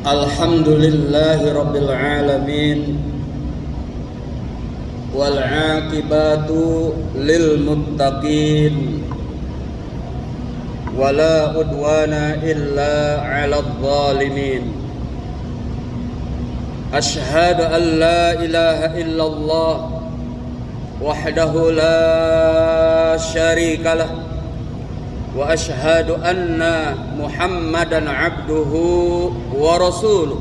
Alhamdulillahi Rabbil Alamin, wal aqibatu lil muttaqin, wala udwana illa 'alal zalimin. Ashhadu an la ilaha illallah wahdahu la syarika lah, wa ashhadu anna Muhammadan abduhu wa rasuluh.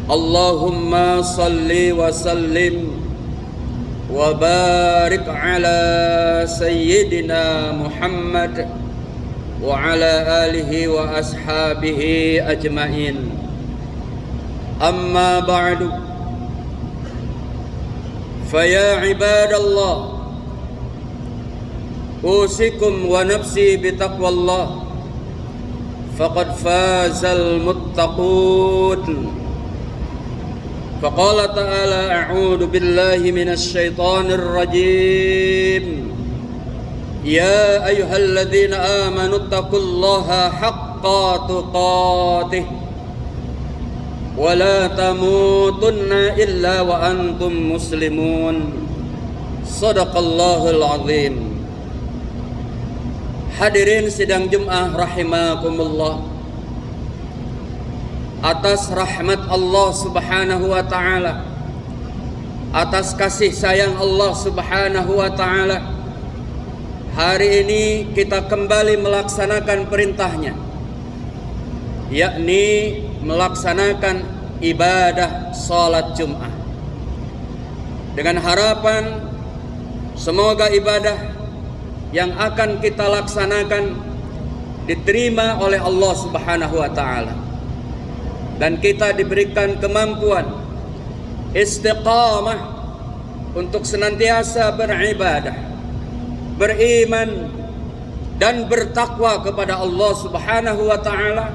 Allahumma salli wa sallim wa barik ala sayyidina Muhammad wa ala alihi wa ashabihi ajmain. Amma ba'du, faya ibadallah, usikum wa nafsi bitaqwallah, faqad fazal muttaqun. Faqala ta'ala, a'udhu billahi minasy syaithanir rajim. Ya ayyuhalladzina amanu taqullaha haqqa tuqatih wa la tamutunna illa wa antum muslimun. Shadaqallahul azim. Hadirin sidang Jumat rahimakumullah, atas rahmat Allah Subhanahu wa taala, atas kasih sayang Allah Subhanahu wa taala, hari ini kita kembali melaksanakan perintahnya, yakni melaksanakan ibadah salat Jumat, dengan harapan semoga ibadah yang akan kita laksanakan diterima oleh Allah Subhanahu wa taala, dan kita diberikan kemampuan istiqamah untuk senantiasa beribadah, beriman dan bertakwa kepada Allah Subhanahu wa taala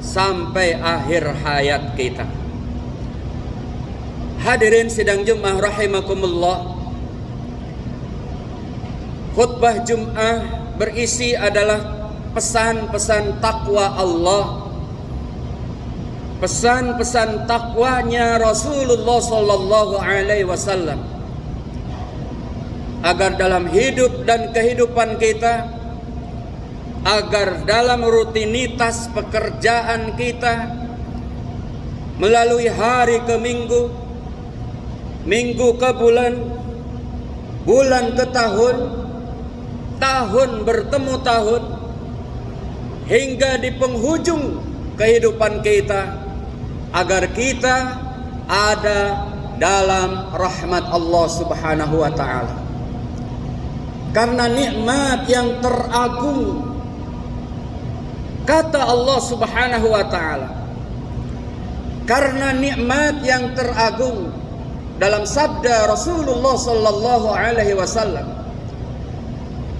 sampai akhir hayat kita. Hadirin sidang Jumat rahimakumullah, khutbah Jum'ah berisi adalah pesan-pesan takwa Allah, pesan-pesan takwanya Rasulullah sallallahu alaihi wasallam, agar dalam hidup dan kehidupan kita, agar dalam rutinitas pekerjaan kita, melalui hari ke minggu, minggu ke bulan, bulan ke tahun, tahun bertemu tahun, hingga di penghujung kehidupan kita, agar kita ada dalam rahmat Allah Subhanahu wa taala. Karena nikmat yang teragung, kata Allah Subhanahu wa taala, karena nikmat yang teragung, dalam sabda Rasulullah sallallahu alaihi wasallam,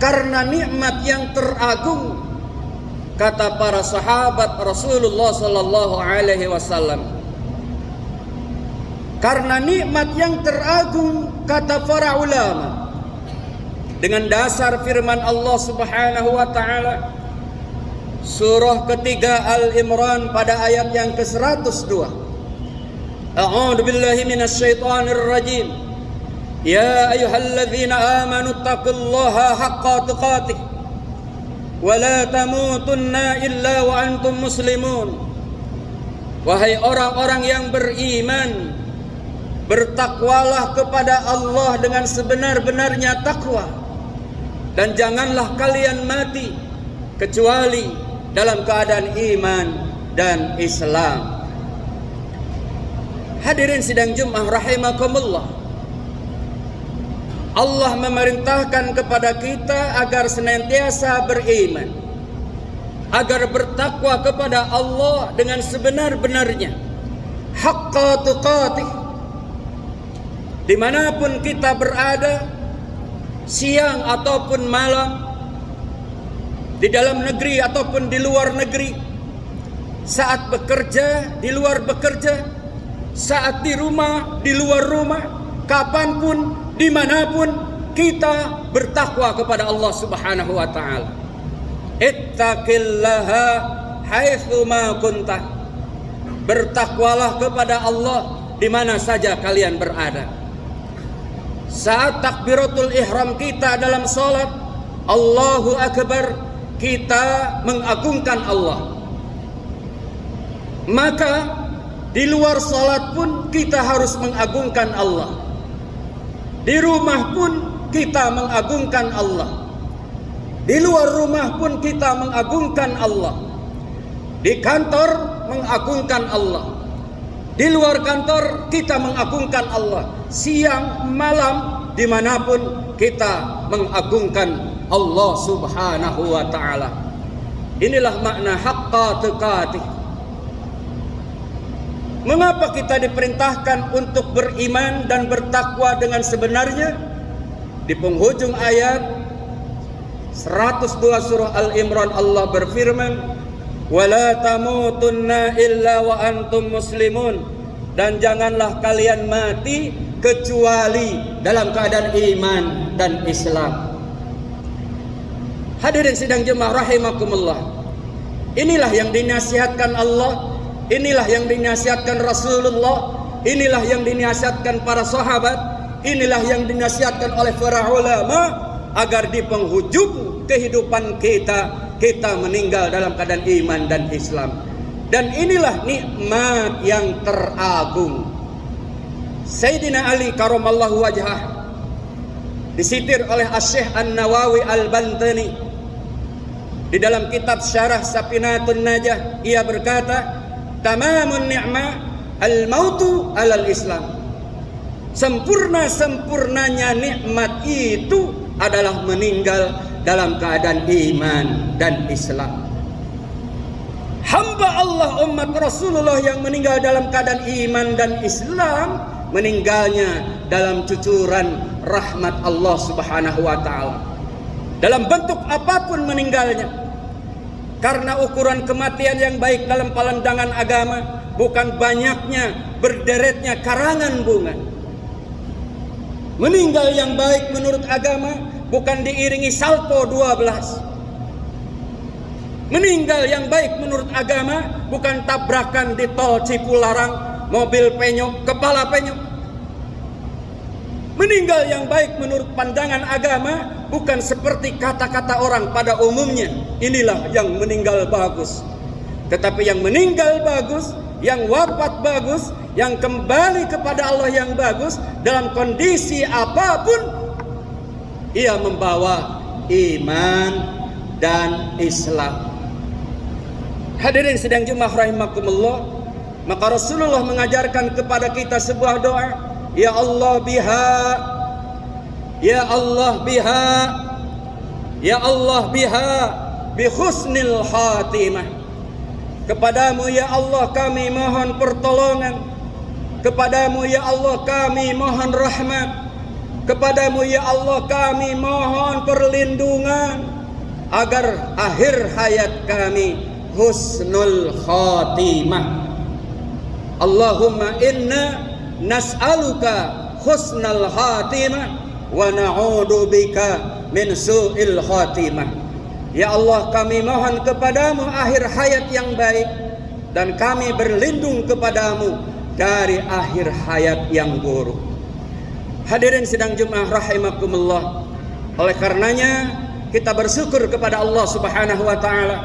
karena nikmat yang teragung, kata para sahabat Rasulullah sallallahu alaihi wasallam, karena nikmat yang teragung, kata para ulama, dengan dasar firman Allah Subhanahu wa taala surah ketiga Al-Imran pada ayat yang ke-102. A'udzu billahi minasy syaithanir rajim. Ya ayyuhalladzina amanu taqullaha haqqa tuqatih wa la tamutunna illa wa antum muslimun. Wahai orang-orang yang beriman, bertakwalah kepada Allah dengan sebenar-benarnya takwa, dan janganlah kalian mati kecuali dalam keadaan iman dan Islam. Hadirin sidang Jumat rahimakumullah, Allah memerintahkan kepada kita agar senantiasa beriman, agar bertakwa kepada Allah dengan sebenar-benarnya, haqqa tuqatih, dimanapun kita berada, siang ataupun malam, di dalam negeri ataupun di luar negeri, saat bekerja, di luar bekerja, saat di rumah, di luar rumah, kapanpun, dimanapun, kita bertakwa kepada Allah Subhanahu wa ta'ala. Ittaqillaha haitsu ma kunta. bertakwalah kepada Allah di mana saja kalian berada. Saat takbiratul ihram kita dalam salat, Allahu Akbar, kita mengagungkan Allah. Maka di luar salat pun kita harus mengagungkan Allah. Di rumah pun kita mengagungkan Allah. Di luar rumah pun kita mengagungkan Allah. Di kantor mengagungkan Allah. Di luar kantor kita mengagungkan Allah. Siang, malam, dimanapun kita mengagungkan Allah subhanahu wa ta'ala. Inilah makna haqqa tuqatih. Mengapa kita diperintahkan untuk beriman dan bertakwa dengan sebenarnya? Di penghujung ayat 102 surah Al-Imran Allah berfirman, "Wala tamutunna illa wa antum muslimun." Dan janganlah kalian mati kecuali dalam keadaan iman dan Islam. Hadirin sidang jemaah rahimakumullah. Inilah yang dinasihatkan Allah, inilah yang dinasihatkan Rasulullah, inilah yang dinasihatkan para sahabat, inilah yang dinasihatkan oleh para ulama, agar di penghujung kehidupan kita meninggal dalam keadaan iman dan Islam. Dan inilah nikmat yang teragung. Sayyidina Ali karamallahu wajhah disitir oleh Asy-Syaikh An-Nawawi Al-Bantani di dalam kitab Syarah Safinatun Najah. Ia berkata, "Tamamun ni'mah al-mautu alal Islam." Sempurna-sempurnanya nikmat itu adalah meninggal dalam keadaan iman dan Islam. Hamba Allah umat Rasulullah yang meninggal dalam keadaan iman dan Islam, meninggalnya dalam cucuran rahmat Allah subhanahu wa ta'ala. Dalam bentuk apapun meninggalnya. Karena ukuran kematian yang baik dalam pandangan agama bukan banyaknya berderetnya karangan bunga. Meninggal yang baik menurut agama bukan diiringi salpo 12. Meninggal yang baik menurut agama bukan tabrakan di tol Cipularang, mobil penyok, kepala penyok. Meninggal yang baik menurut pandangan agama bukan seperti kata-kata orang pada umumnya, inilah yang meninggal bagus. Tetapi yang meninggal bagus, yang wafat bagus, yang kembali kepada Allah yang bagus, dalam kondisi apapun ia membawa iman dan Islam. Hadirin sedang jemaah rahimakumullah, maka Rasulullah mengajarkan kepada kita sebuah doa, ya Allah biha, ya Allah biha, ya Allah biha, bi husnil khatimah. Kepadamu ya Allah kami mohon pertolongan, kepadamu ya Allah kami mohon rahmat, kepadamu ya Allah kami mohon perlindungan, agar akhir hayat kami husnul khatimah. Allahumma inna nas'aluka husnal khatimah wa na'udzu bika min su'il khatimah. Ya Allah, kami mohon kepadamu akhir hayat yang baik, dan kami berlindung kepadamu dari akhir hayat yang buruk. Hadirin sidang Jumat rahimakumullah, oleh karenanya kita bersyukur kepada Allah Subhanahu wa taala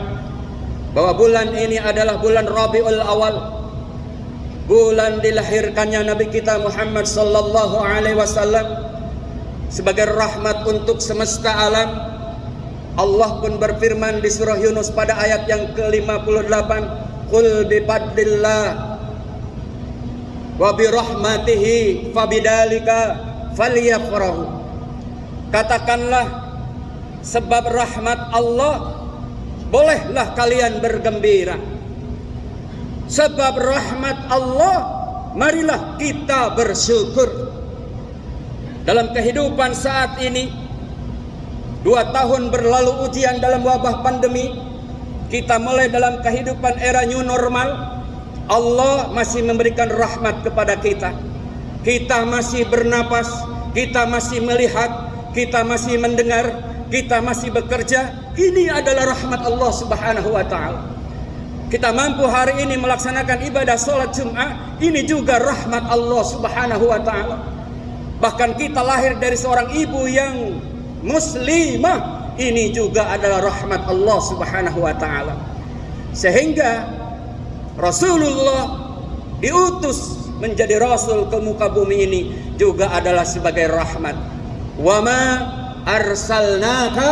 bahwa bulan ini adalah bulan Rabiul Awal, bulan dilahirkannya Nabi kita Muhammad sallallahu alaihi wasallam sebagai rahmat untuk semesta alam. Allah pun berfirman di surah Yunus pada ayat yang ke-58, "Qul bi fadlillah wa bi rahmatihi fabidzalika falyafrahu." Katakanlah, sebab rahmat Allah bolehlah kalian bergembira. Sebab rahmat Allah, marilah kita bersyukur. Dalam kehidupan saat ini, 2 tahun berlalu ujian dalam wabah pandemi, kita mulai dalam kehidupan era new normal. Allah masih memberikan rahmat kepada kita. Kita masih bernapas, kita masih melihat, kita masih mendengar, kita masih bekerja. Ini adalah rahmat Allah Subhanahu wa taala. kita mampu hari ini melaksanakan ibadah sholat Jumat, ini juga rahmat Allah Subhanahu wa ta'ala. Bahkan kita lahir dari seorang ibu yang muslimah, ini juga adalah rahmat Allah Subhanahu wa ta'ala. Sehingga Rasulullah diutus menjadi rasul ke muka bumi ini juga adalah sebagai rahmat. Wa ma arsalnaka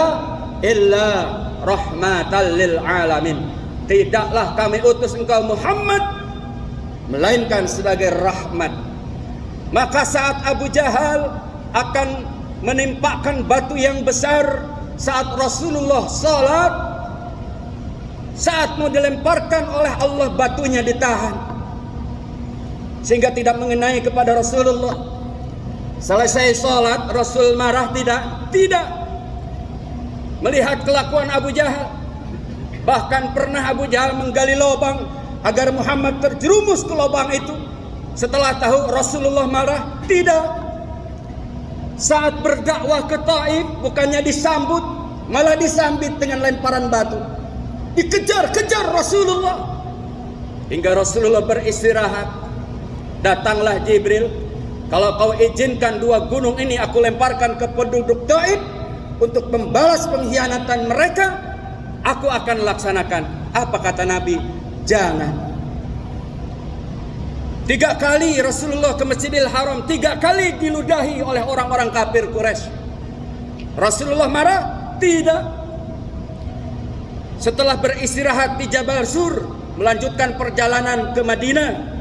illa rahmatan lil alamin. Tidaklah kami utus engkau Muhammad melainkan sebagai rahmat. Maka saat Abu Jahal akan menimpakan batu yang besar saat Rasulullah salat, saat mau dilemparkan oleh Allah batunya ditahan sehingga tidak mengenai kepada Rasulullah. Selesai salat Rasul marah tidak? Tidak. Melihat kelakuan Abu Jahal, bahkan pernah Abu Jahal menggali lubang agar Muhammad terjerumus ke lubang itu. Setelah tahu Rasulullah marah, tidak. Saat berdakwah ke Taif, bukannya disambut, malah disambit dengan lemparan batu. Dikejar-kejar Rasulullah hingga Rasulullah beristirahat. Datanglah Jibril, kalau kau izinkan 2 gunung ini aku lemparkan ke penduduk Taif untuk membalas pengkhianatan mereka, aku akan laksanakan. Apa kata Nabi? Jangan. 3 kali Rasulullah ke Masjidil Haram, 3 kali diludahi oleh orang-orang kafir Quraisy. Rasulullah marah? Tidak. Setelah beristirahat di Jabal Sur, melanjutkan perjalanan ke Madinah.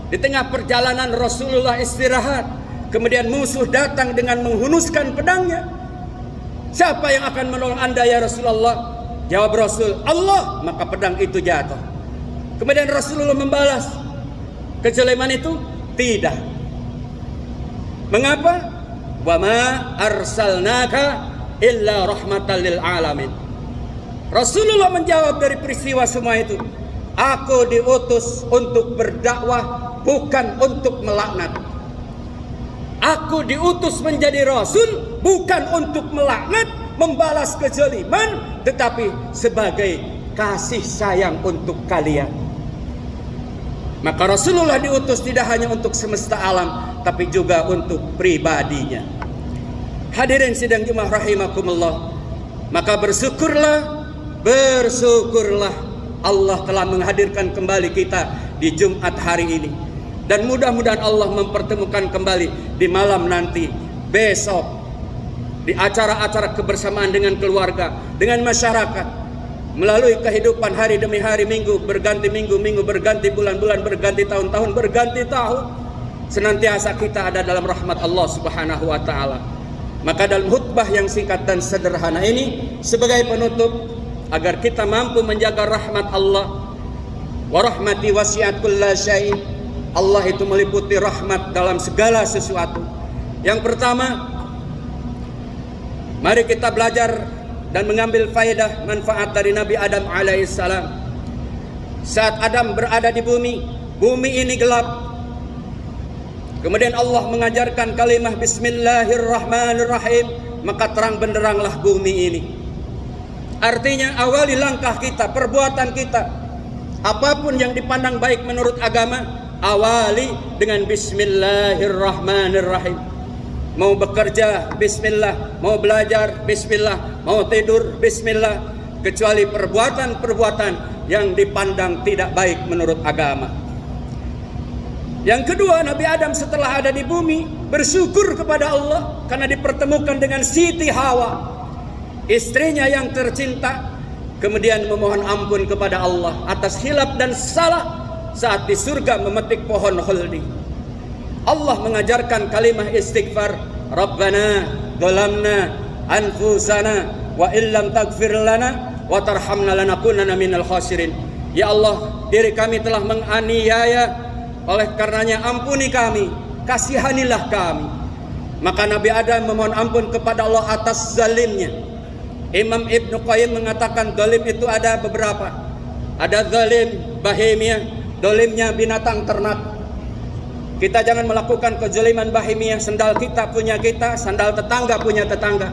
Di tengah perjalanan Rasulullah istirahat, kemudian musuh datang dengan menghunuskan pedangnya. Siapa yang akan menolong anda ya Rasulullah? Jawab Rasul, Allah. Maka pedang itu jatuh. Kemudian Rasulullah membalas kezaliman itu? Tidak. Mengapa? Wa ma arsalnaka illa rahmatan lil alamin. Rasulullah menjawab dari peristiwa semua itu, aku diutus untuk berdakwah, bukan untuk melaknat. Aku diutus menjadi rasul bukan untuk melaknat, membalas kezaliman, tetapi sebagai kasih sayang untuk kalian. Maka Rasulullah diutus tidak hanya untuk semesta alam, tapi juga untuk pribadinya. Hadirin sidang Jumat rahimakumullah. Maka bersyukurlah Allah telah menghadirkan kembali kita di Jumat hari ini. Dan mudah-mudahan Allah mempertemukan kembali di malam nanti, besok, di acara-acara kebersamaan dengan keluarga, dengan masyarakat, melalui kehidupan hari demi hari, minggu berganti minggu, minggu berganti bulan, bulan berganti tahun, tahun berganti tahun. Senantiasa kita ada dalam rahmat Allah Subhanahu wa ta'ala. Maka dalam khutbah yang singkat dan sederhana ini, sebagai penutup, agar kita mampu menjaga rahmat Allah, wa rahmati wasi'at kulla syai'. Allah itu meliputi rahmat dalam segala sesuatu. Yang pertama, mari kita belajar dan mengambil faedah manfaat dari Nabi Adam alaihissalam. Saat Adam berada di bumi, bumi ini gelap. Kemudian Allah mengajarkan kalimah Bismillahirrahmanirrahim, maka terang benderanglah bumi ini. Artinya awali langkah kita, perbuatan kita, apapun yang dipandang baik menurut agama, awali dengan Bismillahirrahmanirrahim. Mau bekerja, Bismillah. Mau belajar, Bismillah. Mau tidur, Bismillah. Kecuali perbuatan-perbuatan yang dipandang tidak baik menurut agama. Yang kedua, Nabi Adam setelah ada di bumi bersyukur kepada Allah karena dipertemukan dengan Siti Hawa, istrinya yang tercinta. Kemudian memohon ampun kepada Allah atas hilaf dan salah saat di surga memetik pohon khuldi. Allah mengajarkan kalimah istighfar, Rabbana dhalamna anfusana wa illam taghfir lana wa tarhamna lanakunanna minal khasirin. Ya Allah, diri kami telah menganiaya, oleh karenanya ampuni kami, kasihanilah kami. Maka Nabi Adam memohon ampun kepada Allah atas zalimnya. Imam Ibnu Qayyim mengatakan zalim itu ada beberapa. Ada zalim bahimiyah, zalimnya binatang ternak. Kita jangan melakukan kezaliman bahimiyah. Sendal kita punya kita, sandal tetangga punya tetangga.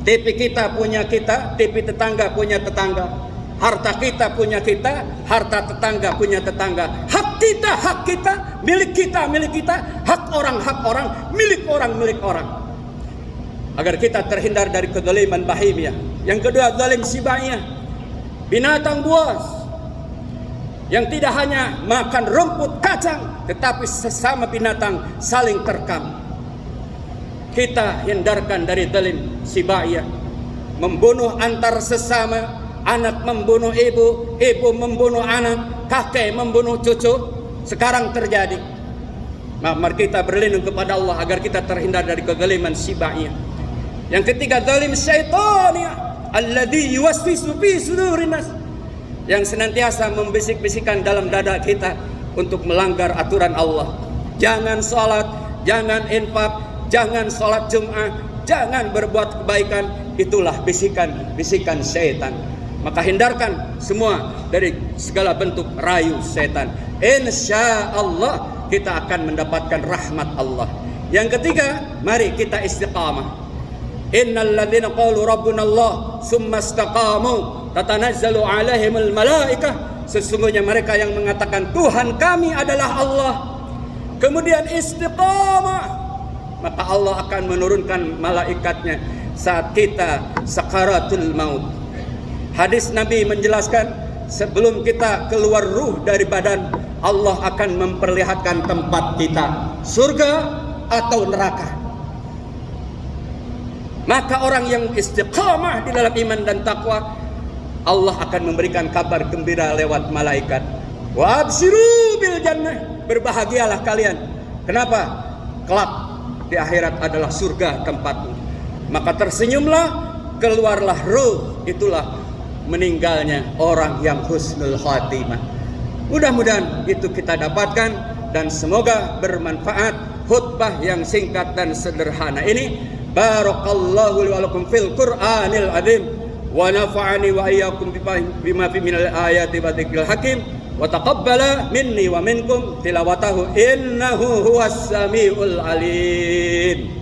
TV kita punya kita, TV tetangga punya tetangga. Harta kita punya kita, harta tetangga punya tetangga. Hak kita, milik kita, hak orang, milik orang. Agar kita terhindar dari kezaliman bahimiyah. Yang kedua, zalim sibaiyah, binatang buas yang tidak hanya makan rumput kacang, tetapi sesama binatang saling terkam. Kita hindarkan dari zalim sibaiyah, membunuh antar sesama, anak membunuh ibu, ibu membunuh anak, kakek membunuh cucu. Sekarang terjadi. Mari kita berlindung kepada Allah agar kita terhindar dari kezaliman sibaiyah. Yang ketiga, zalim syaitaniyah, alladzi yuwaswisu fi sudurin nas, yang senantiasa membisik-bisikan dalam dada kita untuk melanggar aturan Allah. Jangan salat, jangan infak, jangan salat Jumat, jangan berbuat kebaikan. Itulah bisikan syaitan. Maka hindarkan semua dari segala bentuk rayu syaitan. Insya Allah kita akan mendapatkan rahmat Allah. Yang ketiga, mari kita istiqamah. Innal ladzina qalu rabbuna Allah tsumma istaqamu tatanazzalu alaihimul malaikah. Sesungguhnya mereka yang mengatakan Tuhan kami adalah Allah, kemudian istiqamah, maka Allah akan menurunkan malaikatnya saat kita sakaratul maut. Hadis Nabi menjelaskan, sebelum kita keluar ruh dari badan, Allah akan memperlihatkan tempat kita, surga atau neraka. Maka orang yang istiqamah di dalam iman dan takwa, Allah akan memberikan kabar gembira lewat malaikat. Wa absyiru bil jannah, berbahagialah kalian. Kenapa? Kelak di akhirat adalah surga tempatmu. Maka tersenyumlah, keluarlah ruh. Itulah meninggalnya orang yang husnul khatimah. Mudah-mudahan itu kita dapatkan, dan semoga bermanfaat khutbah yang singkat dan sederhana ini. Barakallahu li wa lakum fil Qur'anil azim wa nafa'ani wa iyyakum bima fi minal ayati wa dzikril hakim wa taqabbala minni wa minkum tilawatahu innahu huwas samiul alim.